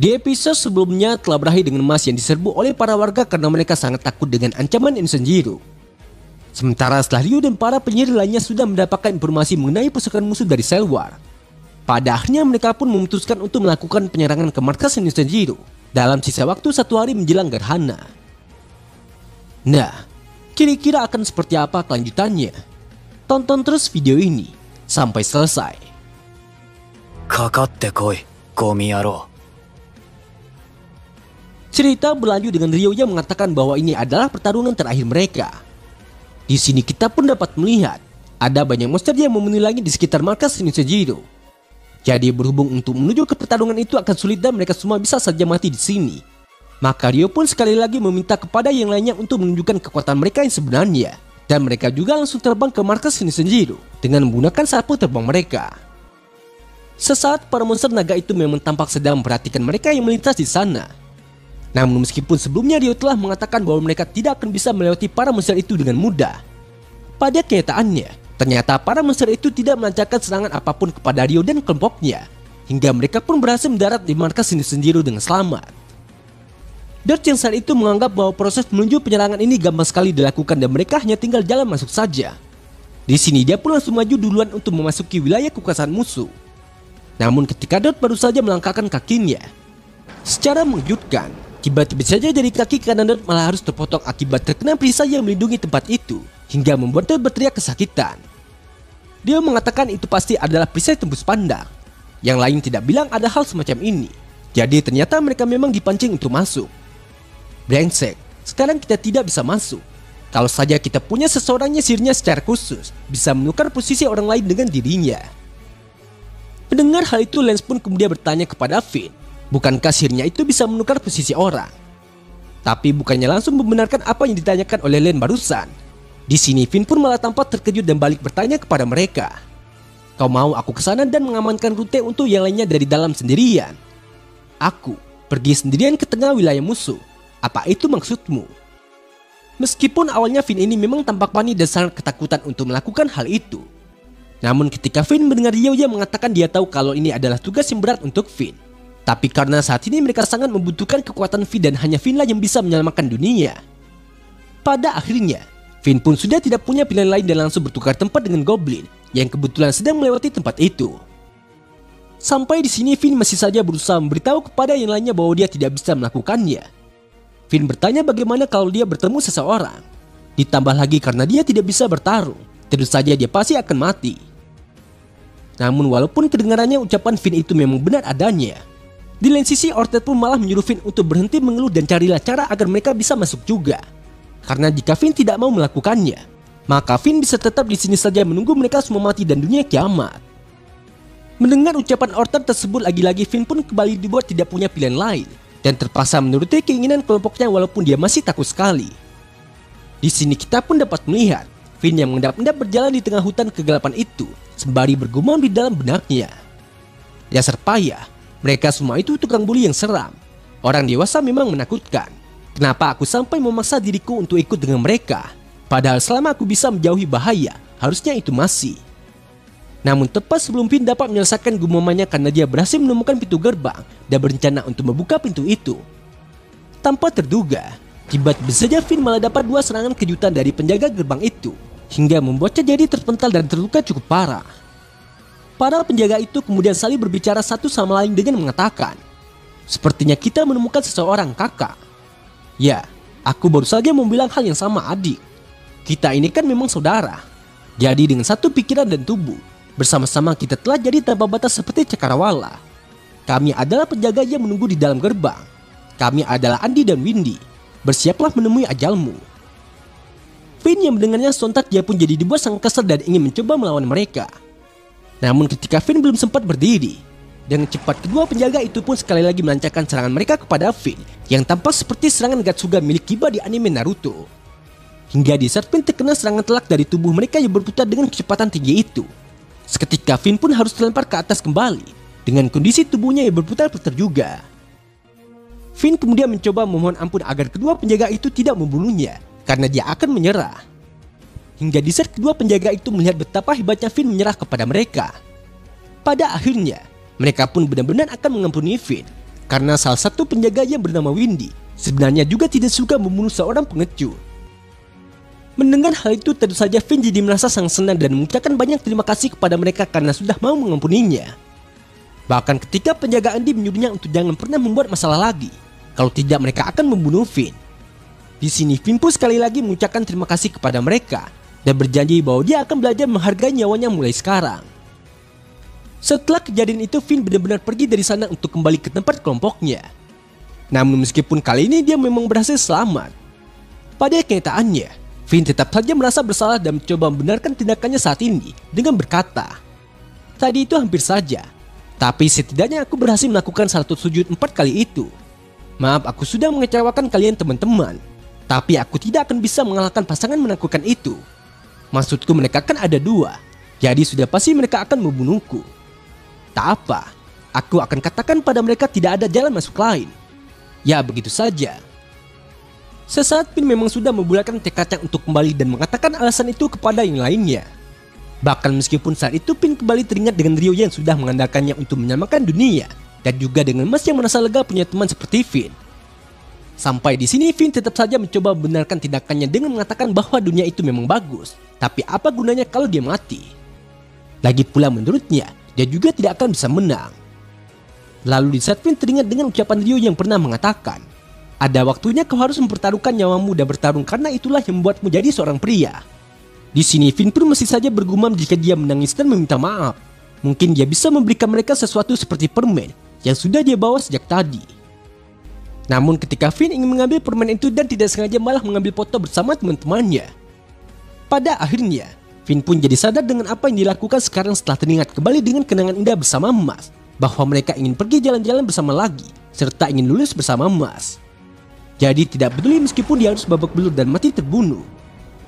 Di episode sebelumnya telah berakhir dengan emas yang diserbu oleh para warga karena mereka sangat takut dengan ancaman Insenjiro. Sementara setelah Ryo dan para penyihir lainnya sudah mendapatkan informasi mengenai pasukan musuh dari Cell War, pada akhirnya mereka pun memutuskan untuk melakukan penyerangan ke markas Insenjiro dalam sisa waktu 1 hari menjelang gerhana. Nah, kira-kira akan seperti apa kelanjutannya? Tonton terus video ini sampai selesai. Kakatte koi, gomi yaro. Cerita berlanjut dengan Ryo yang mengatakan bahwa ini adalah pertarungan terakhir mereka. Di sini kita pun dapat melihat ada banyak monster yang memenuhi langit di sekitar markas Insenjiro. Jadi berhubung untuk menuju ke pertarungan itu akan sulit dan mereka semua bisa saja mati di sini. Maka Ryo pun sekali lagi meminta kepada yang lainnya untuk menunjukkan kekuatan mereka yang sebenarnya. Dan mereka juga langsung terbang ke markas Insenjiro dengan menggunakan sapu terbang mereka. Sesaat para monster naga itu memang tampak sedang memperhatikan mereka yang melintas di sana. Namun meskipun sebelumnya Ryo telah mengatakan bahwa mereka tidak akan bisa melewati para monster itu dengan mudah, pada kenyataannya, ternyata para monster itu tidak melancarkan serangan apapun kepada Ryo dan kelompoknya, hingga mereka pun berhasil mendarat di markas Insenjiro dengan selamat. Dot yang saat itu menganggap bahwa proses menuju penyerangan ini gampang sekali dilakukan dan mereka hanya tinggal jalan masuk saja. Di sini dia pun langsung maju duluan untuk memasuki wilayah kekuasaan musuh. Namun ketika Dot baru saja melangkahkan kakinya, secara mengejutkan, tiba-tiba saja dari kaki kanan Dot malah harus terpotong akibat terkena perisai yang melindungi tempat itu, hingga membuat Dot berteriak kesakitan. Dia mengatakan itu pasti adalah perisai tembus pandang. Yang lain tidak bilang ada hal semacam ini. Jadi ternyata mereka memang dipancing untuk masuk. Brengsek, sekarang kita tidak bisa masuk. Kalau saja kita punya seseorang yang sihirnya secara khusus bisa menukar posisi orang lain dengan dirinya. Mendengar hal itu, Lance pun kemudian bertanya kepada Finn, bukankah sihirnya itu bisa menukar posisi orang? Tapi bukannya langsung membenarkan apa yang ditanyakan oleh Lance barusan. Di sini Finn pun malah tampak terkejut dan balik bertanya kepada mereka, "Kau mau aku ke sana dan mengamankan rute untuk yang lainnya dari dalam sendirian? Aku pergi sendirian ke tengah wilayah musuh. Apa itu maksudmu?" Meskipun awalnya Finn ini memang tampak panik dan sangat ketakutan untuk melakukan hal itu. Namun ketika Finn mendengar Ryo yang mengatakan dia tahu kalau ini adalah tugas yang berat untuk Finn. Tapi karena saat ini mereka sangat membutuhkan kekuatan Finn dan hanya Finn lah yang bisa menyelamatkan dunia. Pada akhirnya, Finn pun sudah tidak punya pilihan lain dan langsung bertukar tempat dengan Goblin yang kebetulan sedang melewati tempat itu. Sampai di sini Finn masih saja berusaha memberitahu kepada yang lainnya bahwa dia tidak bisa melakukannya. Finn bertanya bagaimana kalau dia bertemu seseorang. Ditambah lagi karena dia tidak bisa bertarung, tentu saja dia pasti akan mati. Namun walaupun kedengarannya ucapan Finn itu memang benar adanya, di lain sisi Ortet pun malah menyuruh Finn untuk berhenti mengeluh dan carilah cara agar mereka bisa masuk juga. Karena jika Finn tidak mau melakukannya, maka Finn bisa tetap di sini saja menunggu mereka semua mati dan dunia kiamat. Mendengar ucapan Ortet tersebut lagi-lagi Finn pun kembali dibuat tidak punya pilihan lain dan terpaksa menuruti keinginan kelompoknya walaupun dia masih takut sekali. Di sini kita pun dapat melihat Finn yang mengendap-endap berjalan di tengah hutan kegelapan itu sembari bergumam di dalam benaknya. Dasar payah, mereka semua itu tukang bully yang seram. Orang dewasa memang menakutkan. Kenapa aku sampai memaksa diriku untuk ikut dengan mereka? Padahal selama aku bisa menjauhi bahaya, harusnya itu masih. Namun tepat sebelum Finn dapat menyelesaikan gumamannya karena dia berhasil menemukan pintu gerbang dan berencana untuk membuka pintu itu, tanpa terduga, tiba-tiba saja Finn malah dapat 2 serangan kejutan dari penjaga gerbang itu, hingga membuatnya jadi terpental dan terluka cukup parah. Para penjaga itu kemudian saling berbicara satu sama lain dengan mengatakan, "Sepertinya kita menemukan seseorang, kakak." "Ya, aku baru saja mau bilang hal yang sama, adik. Kita ini kan memang saudara. Jadi dengan satu pikiran dan tubuh, bersama-sama kita telah jadi tanpa batas seperti cakrawala. Kami adalah penjaga yang menunggu di dalam gerbang. Kami adalah Andi dan Windy. Bersiaplah menemui ajalmu." Finn yang mendengarnya sontak dia pun jadi dibuat sangat kesal dan ingin mencoba melawan mereka. Namun ketika Finn belum sempat berdiri, dengan cepat kedua penjaga itu pun sekali lagi melancarkan serangan mereka kepada Finn yang tampak seperti serangan Gatsuga milik Kiba di anime Naruto. Hingga di saat Finn terkena serangan telak dari tubuh mereka yang berputar dengan kecepatan tinggi itu, seketika Finn pun harus terlempar ke atas kembali dengan kondisi tubuhnya yang berputar-putar juga. Finn kemudian mencoba memohon ampun agar kedua penjaga itu tidak membunuhnya karena dia akan menyerah. Hingga di saat kedua penjaga itu melihat betapa hebatnya Finn menyerah kepada mereka, pada akhirnya mereka pun benar-benar akan mengampuni Finn Karena salah satu penjaga yang bernama Windy sebenarnya juga tidak suka membunuh seorang pengecut. Mendengar hal itu tentu saja Finn jadi merasa sangat senang dan mengucapkan banyak terima kasih kepada mereka karena sudah mau mengampuninya. Bahkan ketika penjaga Andy menyuruhnya untuk jangan pernah membuat masalah lagi, kalau tidak mereka akan membunuh Finn. Di sini Finn pun sekali lagi mengucapkan terima kasih kepada mereka dan berjanji bahwa dia akan belajar menghargai nyawanya mulai sekarang. Setelah kejadian itu Finn benar-benar pergi dari sana untuk kembali ke tempat kelompoknya. Namun meskipun kali ini dia memang berhasil selamat, pada kenyataannya Finn tetap saja merasa bersalah dan mencoba membenarkan tindakannya saat ini dengan berkata, "Tadi itu hampir saja, tapi setidaknya aku berhasil melakukan salto sujud 4 kali itu. Maaf aku sudah mengecewakan kalian teman-teman, tapi aku tidak akan bisa mengalahkan pasangan menakutkan itu. Maksudku mereka kan ada 2, jadi sudah pasti mereka akan membunuhku. Tak apa, aku akan katakan pada mereka tidak ada jalan masuk lain. Ya begitu saja." Sesaat Finn memang sudah membulatkan tekadnya untuk kembali dan mengatakan alasan itu kepada yang lainnya. Bahkan meskipun saat itu Finn kembali teringat dengan Ryo yang sudah mengandalkannya untuk menyelamatkan dunia, dan juga dengan Mas yang merasa lega punya teman seperti Finn. Sampai di sini Finn tetap saja mencoba membenarkan tindakannya dengan mengatakan bahwa dunia itu memang bagus, tapi apa gunanya kalau dia mati? Lagi pula menurutnya, dia juga tidak akan bisa menang. Lalu di saat Finn teringat dengan ucapan Ryo yang pernah mengatakan, "Ada waktunya kau harus mempertaruhkan nyawamu dan bertarung karena itulah yang membuatmu jadi seorang pria." Di sini Finn pun masih saja bergumam jika dia menangis dan meminta maaf. Mungkin dia bisa memberikan mereka sesuatu seperti permen yang sudah dia bawa sejak tadi. Namun ketika Finn ingin mengambil permen itu dan tidak sengaja malah mengambil foto bersama teman-temannya. Pada akhirnya, Finn pun jadi sadar dengan apa yang dilakukan sekarang setelah teringat kembali dengan kenangan indah bersama Mas, bahwa mereka ingin pergi jalan-jalan bersama lagi, serta ingin lulus bersama Mas. Jadi tidak peduli meskipun dia harus babak belur dan mati terbunuh.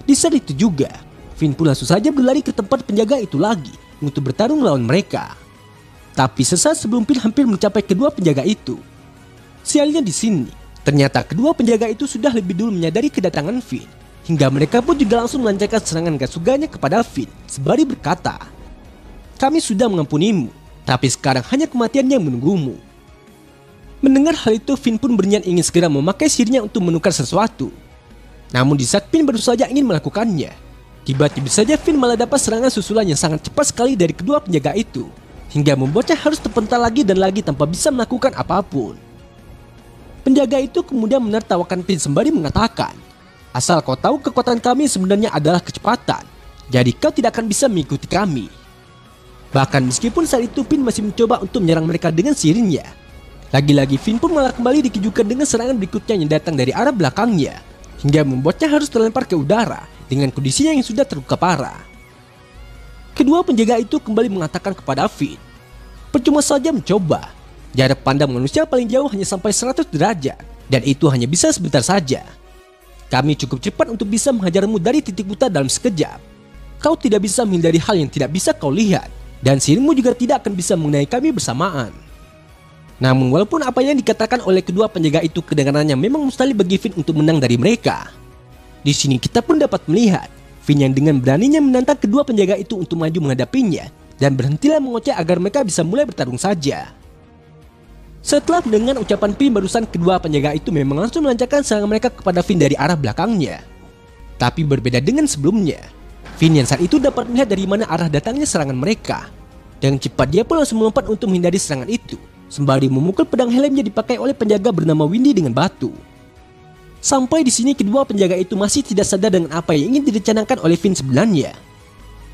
Di saat itu juga, Finn pun langsung saja berlari ke tempat penjaga itu lagi untuk bertarung melawan mereka. Tapi sesaat sebelum Finn hampir mencapai kedua penjaga itu, sialnya di sini, ternyata kedua penjaga itu sudah lebih dulu menyadari kedatangan Finn, hingga mereka pun juga langsung melancarkan serangan gak suganya kepada Finn, sembari berkata, "Kami sudah mengampunimu, tapi sekarang hanya kematian yang menunggumu." Mendengar hal itu, Finn pun berniat ingin segera memakai sihirnya untuk menukar sesuatu. Namun di saat Finn baru saja ingin melakukannya, tiba-tiba saja Finn malah dapat serangan susulan yang sangat cepat sekali dari kedua penjaga itu, hingga membuatnya harus terpental lagi dan lagi tanpa bisa melakukan apapun. Penjaga itu kemudian menertawakan Finn sembari mengatakan, "Asal kau tahu kekuatan kami sebenarnya adalah kecepatan, jadi kau tidak akan bisa mengikuti kami." Bahkan meskipun saat itu Finn masih mencoba untuk menyerang mereka dengan sihirnya, lagi-lagi Finn pun malah kembali dikejutkan dengan serangan berikutnya yang datang dari arah belakangnya, hingga membuatnya harus terlempar ke udara dengan kondisinya yang sudah terluka parah. Kedua penjaga itu kembali mengatakan kepada Finn, "Percuma saja mencoba. Jarak pandang manusia paling jauh hanya sampai 100 derajat, dan itu hanya bisa sebentar saja. Kami cukup cepat untuk bisa menghajarmu dari titik buta dalam sekejap. Kau tidak bisa menghindari hal yang tidak bisa kau lihat, dan sihirmu juga tidak akan bisa mengenai kami bersamaan." Namun walaupun apa yang dikatakan oleh kedua penjaga itu kedengarannya memang mustahil bagi Finn untuk menang dari mereka, di sini kita pun dapat melihat Finn yang dengan beraninya menantang kedua penjaga itu untuk maju menghadapinya dan berhentilah mengoceh agar mereka bisa mulai bertarung saja. Setelah mendengar ucapan Finn barusan, kedua penjaga itu memang langsung melancarkan serangan mereka kepada Finn dari arah belakangnya. Tapi berbeda dengan sebelumnya, Finn yang saat itu dapat melihat dari mana arah datangnya serangan mereka. Dengan cepat dia pun langsung melompat untuk menghindari serangan itu, sembari memukul pedang helm yang dipakai oleh penjaga bernama Windy dengan batu. Sampai di sini kedua penjaga itu masih tidak sadar dengan apa yang ingin direncanakan oleh Finn sebenarnya.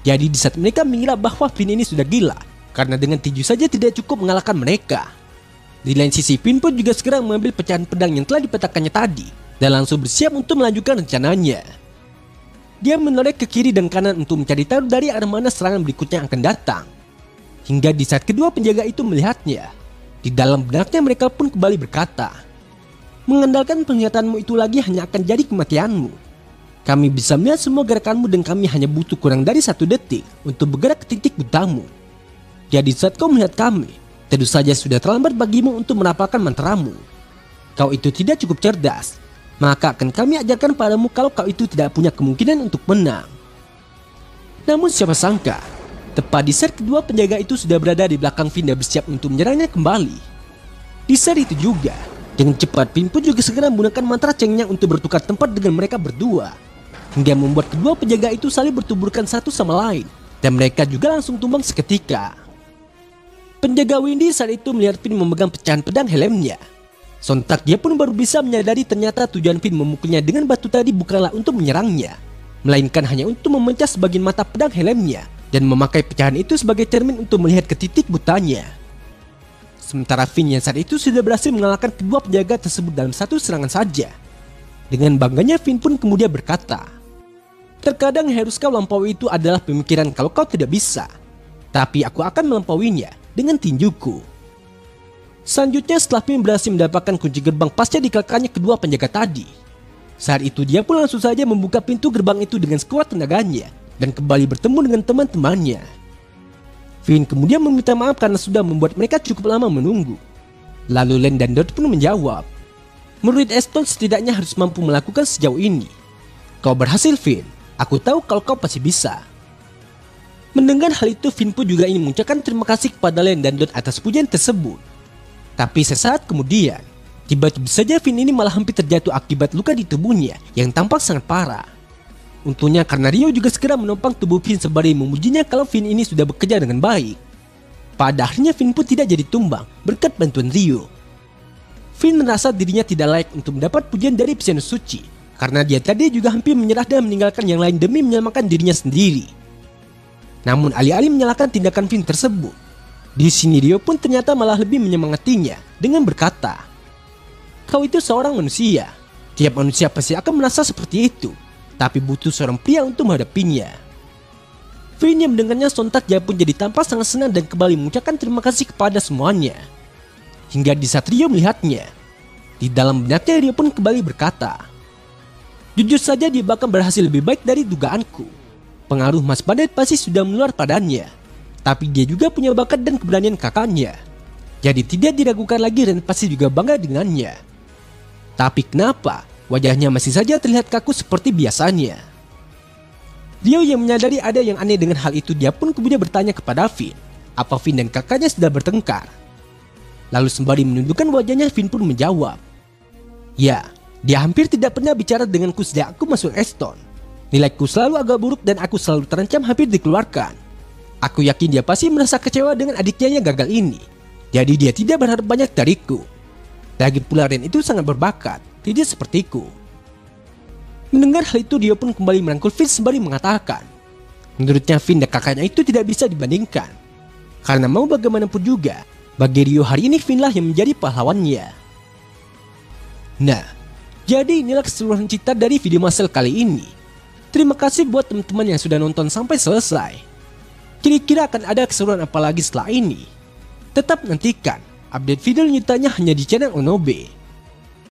Jadi di saat mereka mengira bahwa Finn ini sudah gila, karena dengan tinju saja tidak cukup mengalahkan mereka. Di lain sisi Finn pun juga segera mengambil pecahan pedang yang telah dipetakannya tadi, dan langsung bersiap untuk melanjutkan rencananya. Dia menoleh ke kiri dan kanan untuk mencari tahu dari arah mana serangan berikutnya akan datang. Hingga di saat kedua penjaga itu melihatnya, di dalam benaknya mereka pun kembali berkata, "Mengandalkan penglihatanmu itu lagi hanya akan jadi kematianmu. Kami bisa melihat semua gerakanmu dan kami hanya butuh kurang dari 1 detik untuk bergerak ke titik butamu. Jadi saat kau melihat kami, tentu saja sudah terlambat bagimu untuk merapalkan mantramu. Kau itu tidak cukup cerdas, maka akan kami ajarkan padamu kalau kau itu tidak punya kemungkinan untuk menang." Namun siapa sangka, tepat di saat kedua penjaga itu sudah berada di belakang Finn dan bersiap untuk menyerangnya kembali. Di saat itu juga, dengan cepat Finn pun juga segera menggunakan mantra cengnya untuk bertukar tempat dengan mereka berdua, hingga membuat kedua penjaga itu saling bertuburkan satu sama lain, dan mereka juga langsung tumbang seketika. Penjaga Windy saat itu melihat Finn memegang pecahan pedang helmnya. Sontak dia pun baru bisa menyadari ternyata tujuan Finn memukulnya dengan batu tadi bukanlah untuk menyerangnya, melainkan hanya untuk memecah sebagian mata pedang helmnya dan memakai pecahan itu sebagai cermin untuk melihat ke titik butanya. Sementara Finn yang saat itu sudah berhasil mengalahkan kedua penjaga tersebut dalam satu serangan saja. Dengan bangganya Finn pun kemudian berkata, "Terkadang harus kau lampaui itu adalah pemikiran kalau kau tidak bisa. Tapi aku akan melampauinya dengan tinjuku." Selanjutnya setelah Finn berhasil mendapatkan kunci gerbang pasca dikalahkannya kedua penjaga tadi, saat itu dia pun langsung saja membuka pintu gerbang itu dengan sekuat tenaganya dan kembali bertemu dengan teman-temannya. Finn kemudian meminta maaf karena sudah membuat mereka cukup lama menunggu. Lalu Len dan Dot pun menjawab, "Murid Eston setidaknya harus mampu melakukan sejauh ini. Kau berhasil, Finn. Aku tahu kalau kau pasti bisa." Mendengar hal itu, Finn pun juga ingin mengucapkan terima kasih kepada Len dan Dot atas pujian tersebut. Tapi sesaat kemudian, tiba-tiba saja Finn ini malah hampir terjatuh akibat luka di tubuhnya yang tampak sangat parah. Untungnya karena Ryo juga segera menopang tubuh Finn sembari memujinya kalau Finn ini sudah bekerja dengan baik. Pada akhirnya Finn pun tidak jadi tumbang berkat bantuan Ryo. Finn merasa dirinya tidak layak untuk mendapat pujian dari Pesanut Suci karena dia tadi juga hampir menyerah dan meninggalkan yang lain demi menyelamatkan dirinya sendiri. Namun alih-alih menyalahkan tindakan Finn tersebut, di sini Ryo pun ternyata malah lebih menyemangatinya dengan berkata, "Kau itu seorang manusia. Tiap manusia pasti akan merasa seperti itu, tapi butuh seorang pria untuk menghadapinya." Finn yang mendengarnya sontak dia pun jadi tampak sangat senang dan kembali mengucapkan terima kasih kepada semuanya. Hingga di saat Ryo melihatnya, di dalam benaknya Ryo pun kembali berkata, "Jujur saja dia bahkan berhasil lebih baik dari dugaanku. Pengaruh Mas Badai pasti sudah menular padanya. Tapi dia juga punya bakat dan keberanian kakaknya. Jadi tidak diragukan lagi dan pasti juga bangga dengannya. Tapi kenapa wajahnya masih saja terlihat kaku seperti biasanya?" Ryo yang menyadari ada yang aneh dengan hal itu, dia pun kemudian bertanya kepada Finn, apa Finn dan kakaknya sudah bertengkar. Lalu sembari menundukkan wajahnya, Finn pun menjawab, "Ya, dia hampir tidak pernah bicara denganku sejak aku masuk Eston. Nilaiku selalu agak buruk dan aku selalu terancam hampir dikeluarkan. Aku yakin dia pasti merasa kecewa dengan adiknya yang gagal ini. Jadi dia tidak berharap banyak dariku. Lagi pula Ren itu sangat berbakat, tidak sepertiku." Mendengar hal itu, dia pun kembali merangkul Finn sembari mengatakan, menurutnya Finn dan kakaknya itu tidak bisa dibandingkan. Karena mau bagaimanapun juga, bagi Ryo hari ini Finn lah yang menjadi pahlawannya. Nah, jadi inilah keseluruhan cerita dari video Marcel kali ini. Terima kasih buat teman-teman yang sudah nonton sampai selesai. Kira-kira akan ada keseruan apa lagi setelah ini? Tetap nantikan update video lanjutannya hanya di channel Onobe.